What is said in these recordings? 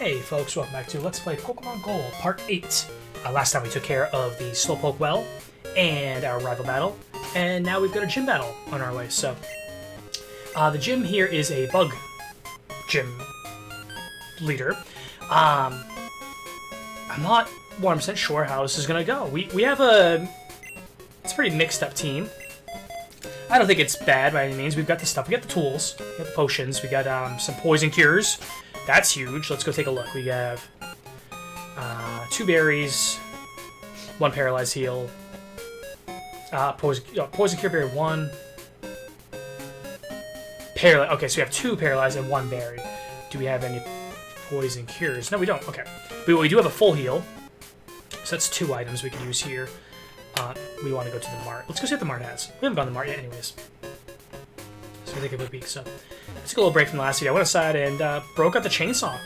Hey folks, welcome back to Let's Play Pokemon Gold Part 8. Last time we took care of the Slowpoke Well and our rival battle, and now we've got a gym battle on our way. So, the gym here is a bug gym leader. I'm not 100% sure how this is going to go. We have it's a pretty mixed up team. I don't think it's bad by any means. We've got the stuff. We got the tools. We got the potions. We got some poison cures. That's huge. Let's go take a look. We have 2 berries, 1 paralyzed heal, poison cure berry 1, paralyzed. Okay, so we have 2 paralyzed and 1 berry. Do we have any poison cures? No, we don't. Okay, but we do have a full heal, so that's 2 items we can use here. We want to go to the mart. Let's go see what the mart has. We haven't gone to the mart yet, anyways. So I think it would be so. Let's take a little break from the last video. I went outside and broke out the chainsaw.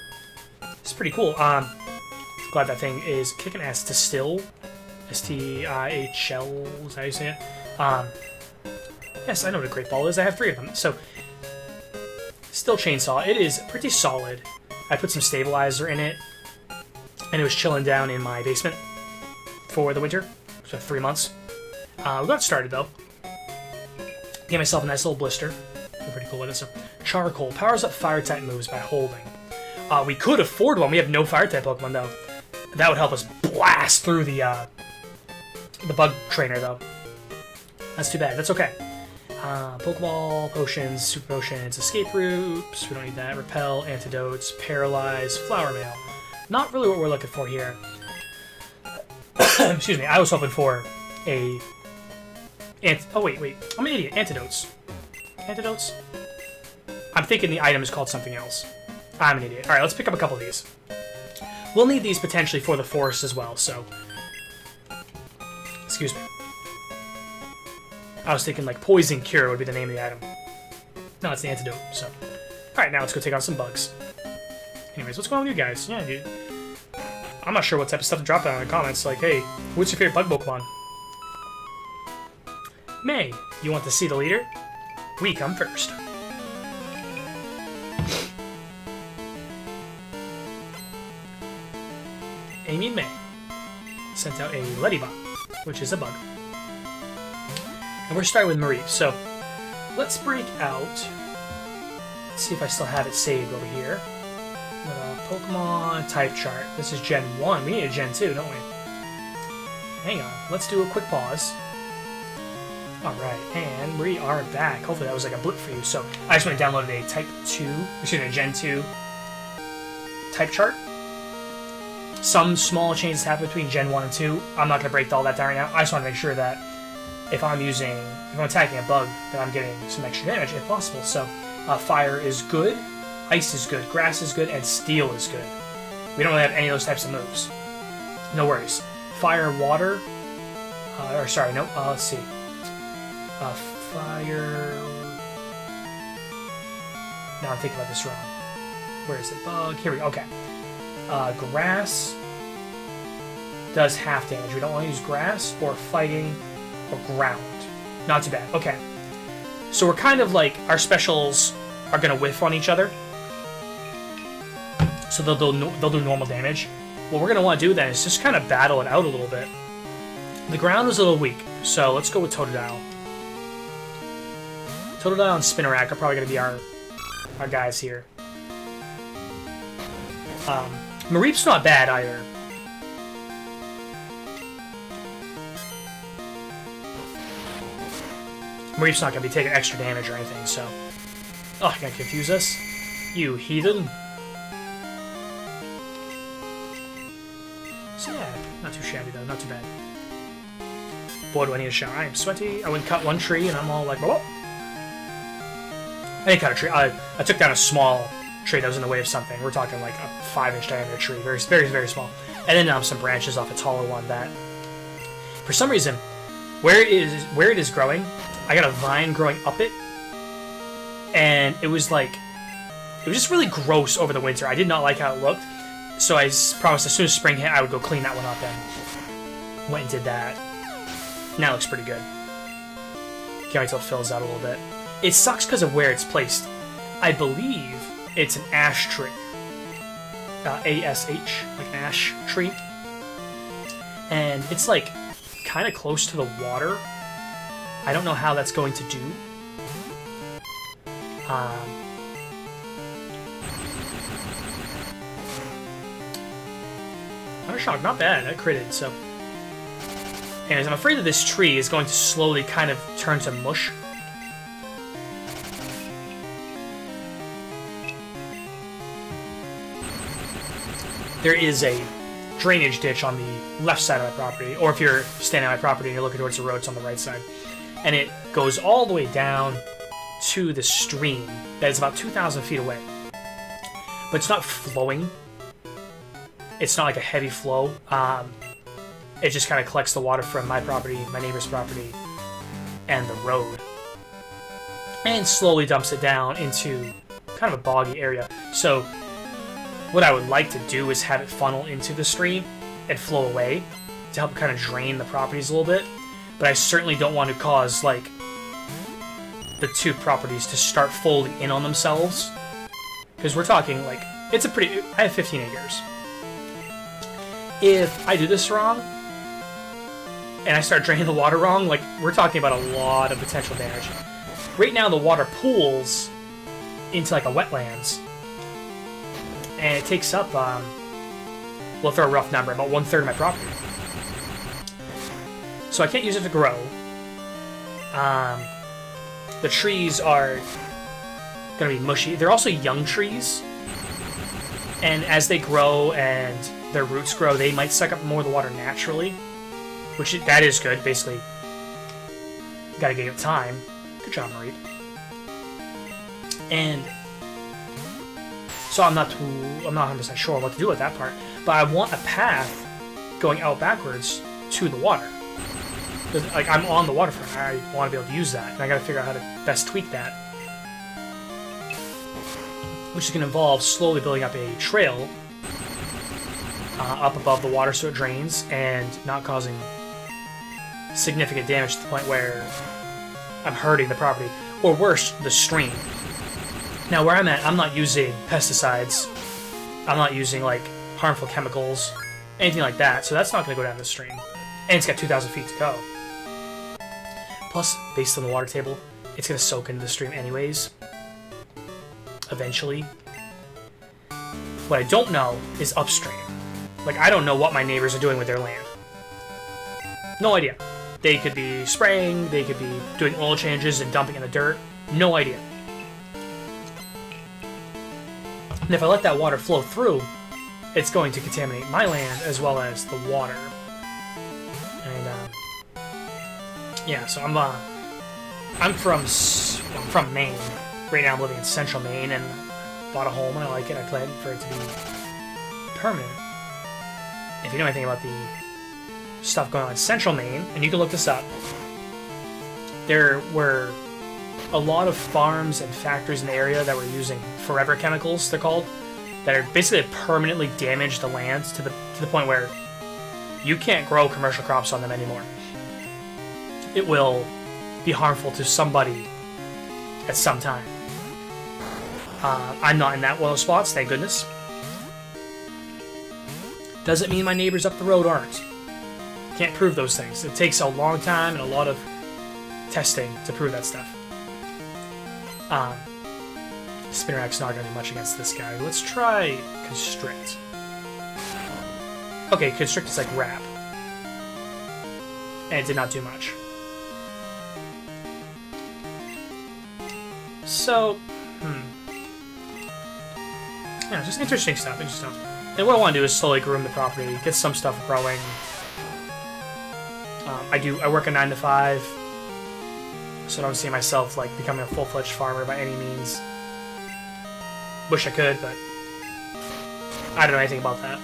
It's pretty cool. Glad that thing is kicking ass. Still, S-T-I-H-L, is that how you say it? Yes, I know what a great ball is. I have 3 of them. So, still chainsaw. It is pretty solid. I put some stabilizer in it, and it was chilling down in my basement for the winter. So 3 months. We got started though. Gave myself a nice little blister. Pretty cool with it. So, charcoal powers up fire type moves by holding. We could afford one. We have no fire type Pokemon though. That would help us blast through the bug trainer though. That's too bad. That's okay. Pokeball, potions, super potions, escape routes. We don't need that. Repel, antidotes, paralyze, flower mail. Not really what we're looking for here. Excuse me. I was hoping for a. Oh wait. I'm an idiot. Antidotes. Antidotes? I'm thinking the item is called something else. I'm an idiot. Alright, let's pick up a couple of these. We'll need these potentially for the forest as well, so... Excuse me. I was thinking like Poison Cure would be the name of the item. No, it's the antidote, so... Alright, now let's go take on some bugs. Anyways, what's going on with you guys? Yeah, dude. I'm not sure what type of stuff to drop down in the comments. Like, hey, what's your favorite bug Pokemon? May, you want to see the leader? We come first. Amy and May sent out a Ledybot, which is a bug. And we're starting with Marie, so let's break out. Let's see if I still have it saved over here. Pokemon type chart. This is Gen 1. We need a Gen 2, don't we? Hang on. Let's do a quick pause. Alright, and we are back. Hopefully that was like a blip for you. So, I just went and downloaded a Type 2, excuse me, a Gen 2 type chart. Some small changes happen between Gen 1 and 2. I'm not going to break all that down right now. I just want to make sure that if I'm attacking a bug, that I'm getting some extra damage if possible. So, fire is good, ice is good, grass is good, and steel is good. We don't really have any of those types of moves. No worries. Fire, water, let's see. Fire... Now I'm thinking about this wrong. Where is it? Bug. Here we go. Okay. Grass does half damage. We don't want to use grass or fighting or ground. Not too bad. Okay. So we're kind of like, our specials are going to whiff on each other. So they'll do normal damage. What we're going to want to do then is just kind of battle it out a little bit. The ground is a little weak, so let's go with Totodile. Totodile and Spinarak are probably going to be our guys here. Mareep's not bad either. Mareep's not going to be taking extra damage or anything, so... Oh, you're going to confuse us? You heathen. So yeah, not too shabby though, not too bad. Boy, do I need a shower. I am sweaty. I went and cut one tree and I'm all like, whoa. I didn't cut a tree. I took down a small tree that was in the way of something. We're talking like a 5-inch diameter tree. Very, very, very small. And then some branches off a taller one that, for some reason, where it is growing, I got a vine growing up it. And it was just really gross over the winter. I did not like how it looked. So I promised as soon as spring hit, I would go clean that one up and went and did that. Now it looks pretty good. Can't wait till it fills out a little bit. It sucks because of where it's placed. I believe it's an ash tree. ASH, like ash tree. And it's like kind of close to the water. I don't know how that's going to do. Shock, not bad. I critted, so. Anyways, I'm afraid that this tree is going to slowly kind of turn to mush. There is a drainage ditch on the left side of my property, or if you're standing on my property and you're looking towards the road, it's on the right side. And it goes all the way down to the stream that is about 2,000 feet away. But it's not flowing. It's not like a heavy flow. It just kind of collects the water from my property, my neighbor's property, and the road. And slowly dumps it down into kind of a boggy area. So what I would like to do is have it funnel into the stream and flow away to help kind of drain the properties a little bit. But I certainly don't want to cause, like, the two properties to start folding in on themselves. Because we're talking, like, it's a pretty... I have 15 acres. If I do this wrong, and I start draining the water wrong, like, we're talking about a lot of potential damage. Right now, the water pools into, like, a wetlands. And it takes up, we'll throw a rough number, about 1/3 of my property. So I can't use it to grow. The trees are going to be mushy. They're also young trees. And as they grow and their roots grow, they might suck up more of the water naturally. That is good, basically. Gotta give it time. Good job, Marie. And so I'm not 100% sure what to do with that part. But I want a path going out backwards to the water. Like, I'm on the waterfront. I want to be able to use that. And I gotta figure out how to best tweak that. Which is going to involve slowly building up a trail up above the water so it drains and not causing significant damage to the point where I'm hurting the property. Or worse, the stream. Now, where I'm at, I'm not using pesticides. I'm not using, like, harmful chemicals, anything like that, so that's not going to go down the stream. And it's got 2,000 feet to go. Plus, based on the water table, it's going to soak into the stream anyways. Eventually. What I don't know is upstream. Like, I don't know what my neighbors are doing with their land. No idea. They could be spraying, they could be doing oil changes and dumping in the dirt. No idea. And if I let that water flow through, it's going to contaminate my land as well as the water. And, yeah, so I'm from Maine. Right now I'm living in central Maine and bought a home and I like it. I plan for it to be permanent. If you know anything about the stuff going on in central Maine, and you can look this up, there were a lot of farms and factories in the area that were using forever chemicals, they're called, that are basically permanently damage the lands to the point where you can't grow commercial crops on them anymore. It will be harmful to somebody at some time. I'm not in that one of those spots, thank goodness. Doesn't mean my neighbors up the road aren't. Can't prove those things. It takes a long time and a lot of testing to prove that stuff. Spinnerac's not going to do much against this guy. Let's try Constrict. Okay, Constrict is like Wrap. And it did not do much. So, yeah, just interesting stuff, And what I want to do is slowly groom the property, get some stuff growing. I work a 9 to 5, so I don't see myself like becoming a full-fledged farmer by any means. Wish I could, but I don't know anything about that.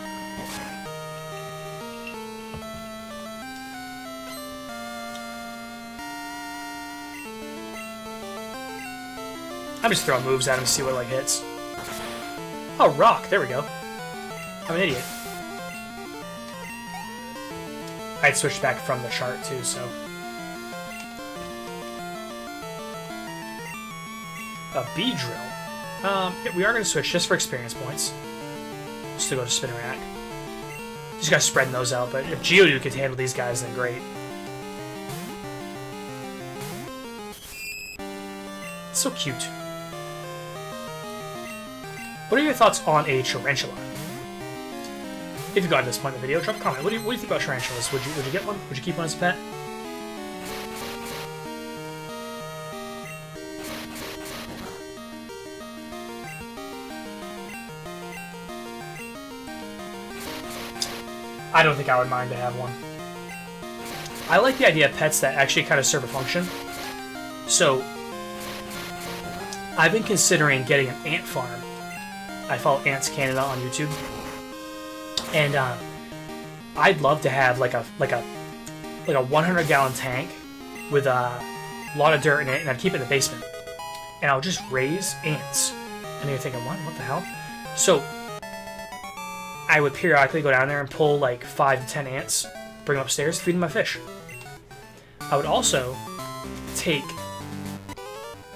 I'm just throwing moves at him to see what like hits. Oh, rock! There we go. I'm an idiot. I'd switched back from the chart too, so. A bee drill. Yeah, we are going to switch just for experience points. to go to Spinnerack. Just gotta spread those out, but if Geodude could handle these guys, then great. It's so cute. What are your thoughts on a tarantula? If you got to this point in the video, drop a comment. What do you think about tarantulas? Would you get one? Would you keep one as a pet? I don't think I would mind to have one. I like the idea of pets that actually kind of serve a function. So, I've been considering getting an ant farm. I follow Ants Canada on YouTube, and I'd love to have like a 100-gallon tank with a lot of dirt in it, and I'd keep it in the basement, and I'll just raise ants. And you're thinking, what the hell? So I would periodically go down there and pull like 5 to 10 ants, bring them upstairs, feed them my fish. I would also take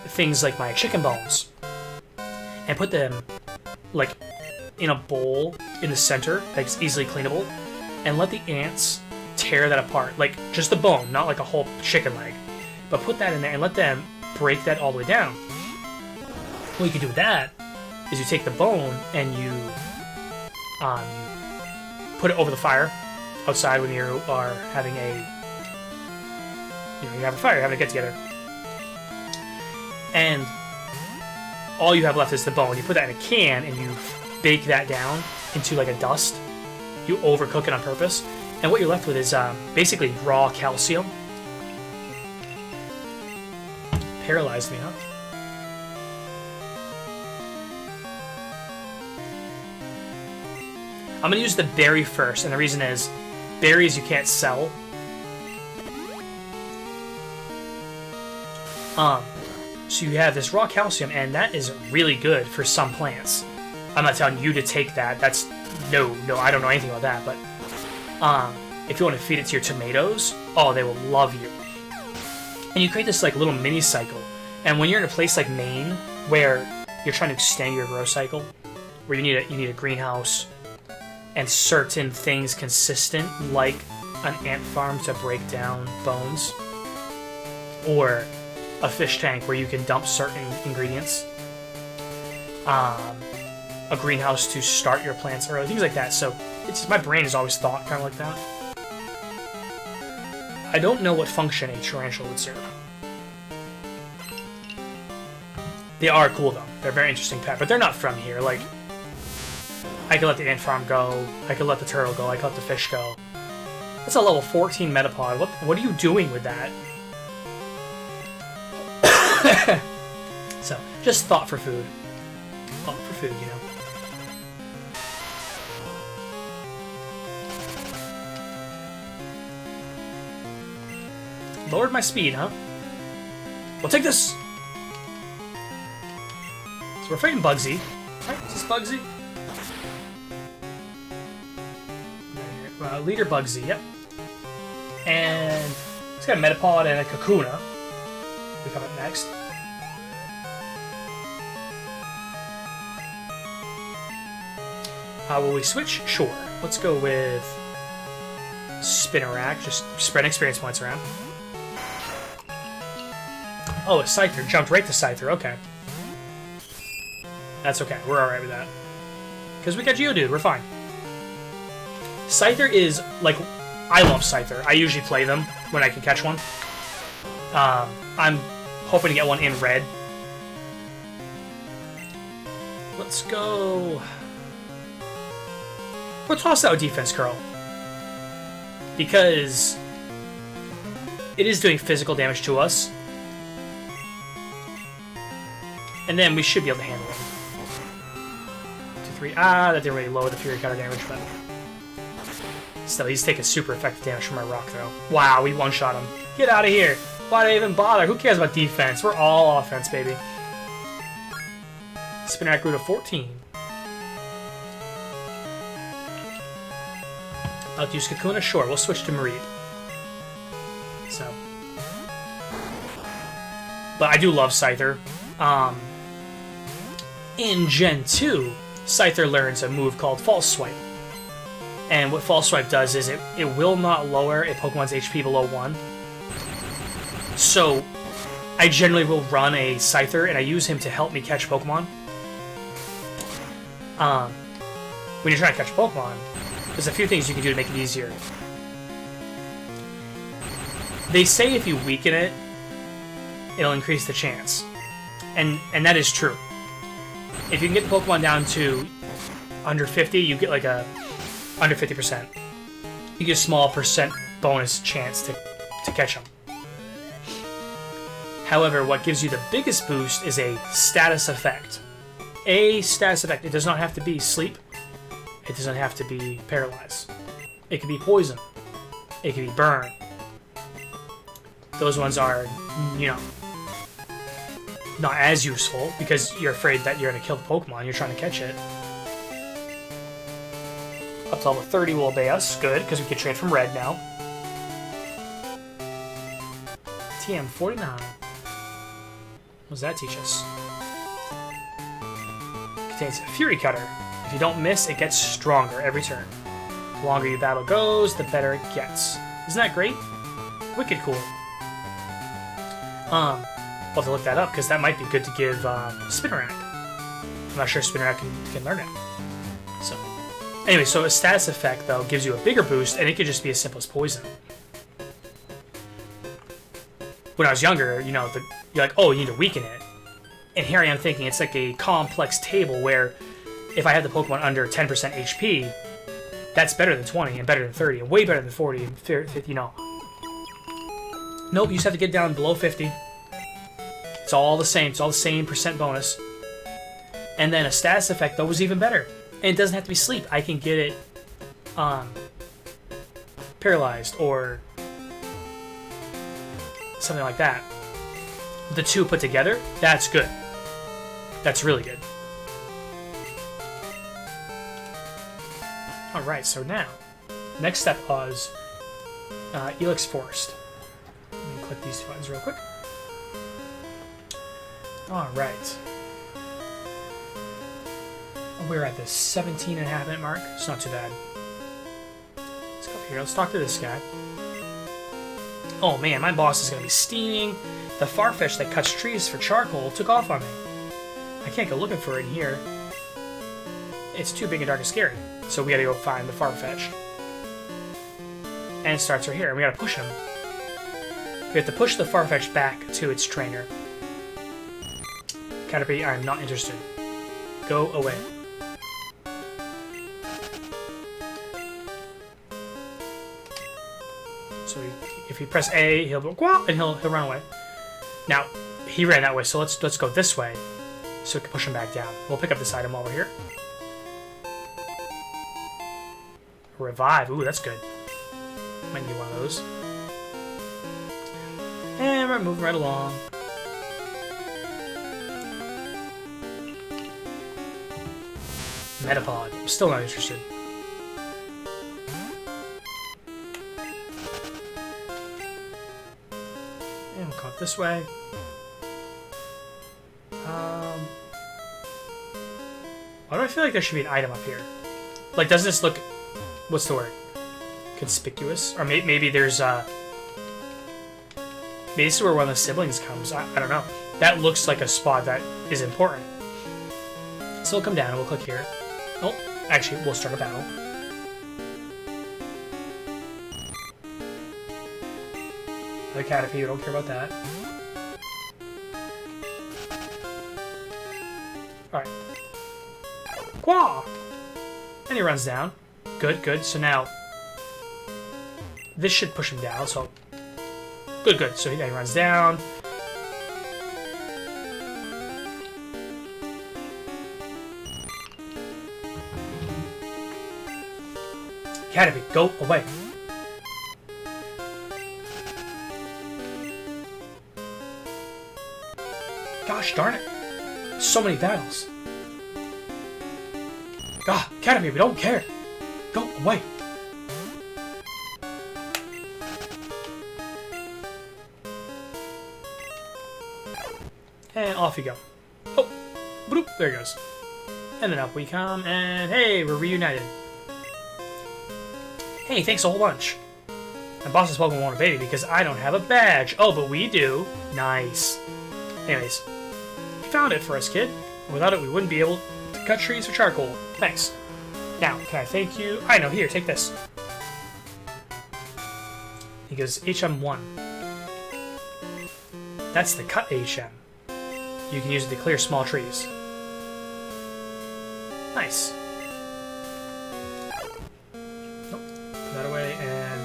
things like my chicken bones and put them like in a bowl in the center that's easily cleanable, and let the ants tear that apart, like just the bone, not like a whole chicken leg, but put that in there and let them break that all the way down. What you can do with that is you take the bone and you put it over the fire outside when you are having you have a fire, you're having a get-together, and all you have left is the bone. You put that in a can and you bake that down into like a dust. You overcook it on purpose, and what you're left with is basically raw calcium. Paralyzed me, huh? I'm gonna use the berry first, and the reason is berries you can't sell. So you have this raw calcium, and that is really good for some plants. I'm not telling you to take that. That's no, I don't know anything about that. But if you want to feed it to your tomatoes, oh, they will love you. And you create this like little mini cycle. And when you're in a place like Maine, where you're trying to extend your grow cycle, where you need a greenhouse and certain things consistent, like an ant farm to break down bones, or a fish tank where you can dump certain ingredients, a greenhouse to start your plants early, things like that. So it's just, my brain has always thought kind of like that. I don't know what function a tarantula would serve. They are cool though. They're a very interesting pet, but they're not from here. Like, I could let the ant farm go, I could let the turtle go, I could let the fish go. That's a level 14 Metapod. What are you doing with that? So, just thought for food. Thought for food, you know. Lowered my speed, huh? We'll take this! So we're fighting Bugsy. Right, is this Bugsy? Leader Bugsy, yep. And it's got a Metapod and a Kakuna. We come up next. Will we switch? Sure. Let's go with Spinnerack. Just spreading experience points around. Oh, a Scyther. Jumped right to Scyther. Okay. That's okay. We're alright with that. Because we got Geodude. We're fine. Scyther is, like... I love Scyther. I usually play them when I can catch one. I'm hoping to get one in red. Let's go... We'll toss out Defense Curl. Because it is doing physical damage to us. And then we should be able to handle it. 2, 3. Ah, that didn't really lower the Fury Cutter damage, but... Still, he's taking super effective damage from my rock throw. Wow, we one-shot him. Get out of here! Why did I even bother? Who cares about defense? We're all offense, baby. Spinnerack grew to 14. I'll use Kakuna? Sure, we'll switch to Mareep. So. But I do love Scyther. In Gen 2, Scyther learns a move called False Swipe. And what False Swipe does is it will not lower a Pokemon's HP below 1. So, I generally will run a Scyther, and I use him to help me catch Pokemon. When you're trying to catch Pokemon, there's a few things you can do to make it easier. They say if you weaken it, it'll increase the chance. And that is true. If you can get the Pokemon down to under 50, you get like a under 50%. You get a small percent bonus chance to catch them. However, what gives you the biggest boost is a status effect. A status effect. It does not have to be sleep. It doesn't have to be paralyzed. It could be poison. It could be burn. Those ones are, you know, not as useful because you're afraid that you're going to kill the Pokemon. You're trying to catch it. Up to level 30 will obey us. Good, because we can trade from red now. TM49. What does that teach us? Contains a Fury Cutter. If you don't miss, it gets stronger every turn. The longer your battle goes, the better it gets. Isn't that great? Wicked cool. We'll have to look that up, because that might be good to give Spinnerack. I'm not sure Spinnerack can learn it. So, anyway, so a status effect, though, gives you a bigger boost, and it could just be as simple as poison. When I was younger, you know, you're like, oh, you need to weaken it. And here I am thinking it's like a complex table where if I have the Pokemon under 10% HP, that's better than 20 and better than 30 and way better than 40 and 50, you know. Nope, you just have to get down below 50. It's all the same. It's all the same percent bonus. And then a status effect, though, was even better. And it doesn't have to be sleep. I can get it paralyzed or something like that. The two put together, that's good. That's really good. Alright, so now, next step was Ilex Forest. Let me click these two buttons real quick. Alright. We're at the 17.5-minute mark. It's not too bad. Let's go up here. Let's talk to this guy. Oh man, my boss is going to be steaming. The Farfetch'd that cuts trees for charcoal took off on me. I can't go looking for it in here. It's too big and dark and scary. So we gotta go find the Farfetch'd. And it starts right here, and we gotta push him. We have to push the Farfetch'd back to its trainer. Caterpie, I'm not interested. Go away. So if you press A, he'll go, and he'll run away. Now, he ran that way, so let's go this way, so we can push him back down. We'll pick up this item while we're here. Revive. Ooh, that's good. Might need one of those. And we're moving right along. Metapod. I'm still not interested. And we'll come up this way. Why do I feel like there should be an item up here? Like, doesn't this look... What's the word? Conspicuous? Or maybe there's, maybe this is where one of the siblings comes. I don't know. That looks like a spot that is important. So we'll come down and we'll click here. Oh, actually, we'll start a battle. The Caterpie, we don't care about that. Alright. Quah! And he runs down. Good, good. So now, this should push him down, so... Good, good. So he runs down. Caterpie, go away. Gosh darn it. So many battles. Ah, Caterpie, we don't care. Go away. And off you go. Oh, bloop, there he goes. And then up we come, and hey, we're reunited. Hey, thanks a whole bunch. My boss's Pokemon won't obey me because I don't have a badge. Oh, but we do. Nice. Anyways, you found it for us, kid. Without it, we wouldn't be able to cut trees for charcoal. Thanks. Now, can I thank you? I know, here, take this. He goes, HM1. That's the cut HM. You can use it to clear small trees. Nice. Nope. Put that away, and...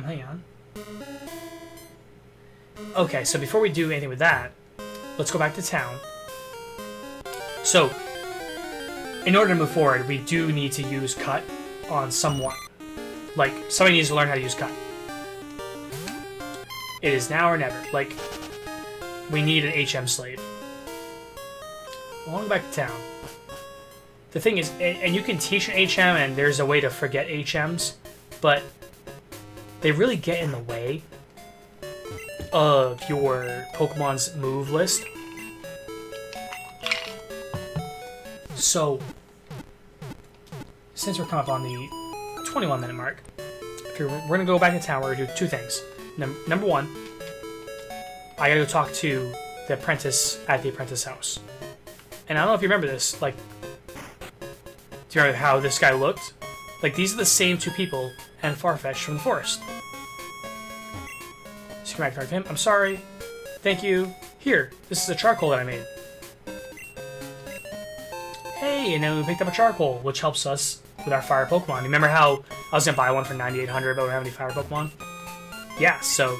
hang on. Okay, so before we do anything with that, let's go back to town. So, in order to move forward, we do need to use cut on someone. Like, somebody needs to learn how to use cut. It is now or never. Like, we need an HM slave. I want to go back to town. The thing is, and you can teach an HM, and there's a way to forget HMs, but they really get in the way of your Pokemon's move list. So, since we're coming up on the 21-minute mark, we're going to go back to town. We're going to do two things. Number one, I got to go talk to the apprentice at the apprentice house. And I don't know if you remember this, like, do you remember how this guy looked? Like, these are the same two people and Farfetch'd from the forest. So come back to talk to him. I'm sorry. Thank you. Here, this is a charcoal that I made. Hey, and then we picked up a charcoal, which helps us with our fire Pokemon. Remember how I was going to buy one for 9,800, but we don't have any fire Pokemon? Yeah, so...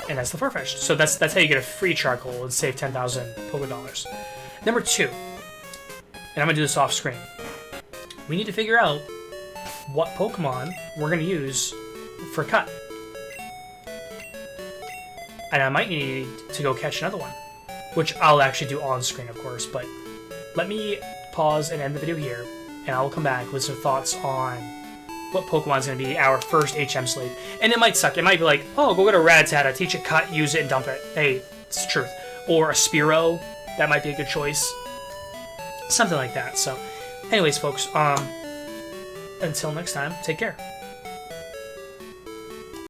And that's the Farfetch'd. So that's how you get a free charcoal and save 10,000 Poké Dollars. Number two, and I'm going to do this off screen. We need to figure out what Pokemon we're going to use for cut. And I might need to go catch another one, which I'll actually do on screen, of course, but let me pause and end the video here, and I'll come back with some thoughts on what Pokemon's going to be our first HM slave. And it might suck. It might be like, oh, go get a Rattata, teach it cut, use it, and dump it. Hey, it's the truth. Or a Spearow. That might be a good choice. Something like that. So, anyways, folks, until next time, take care.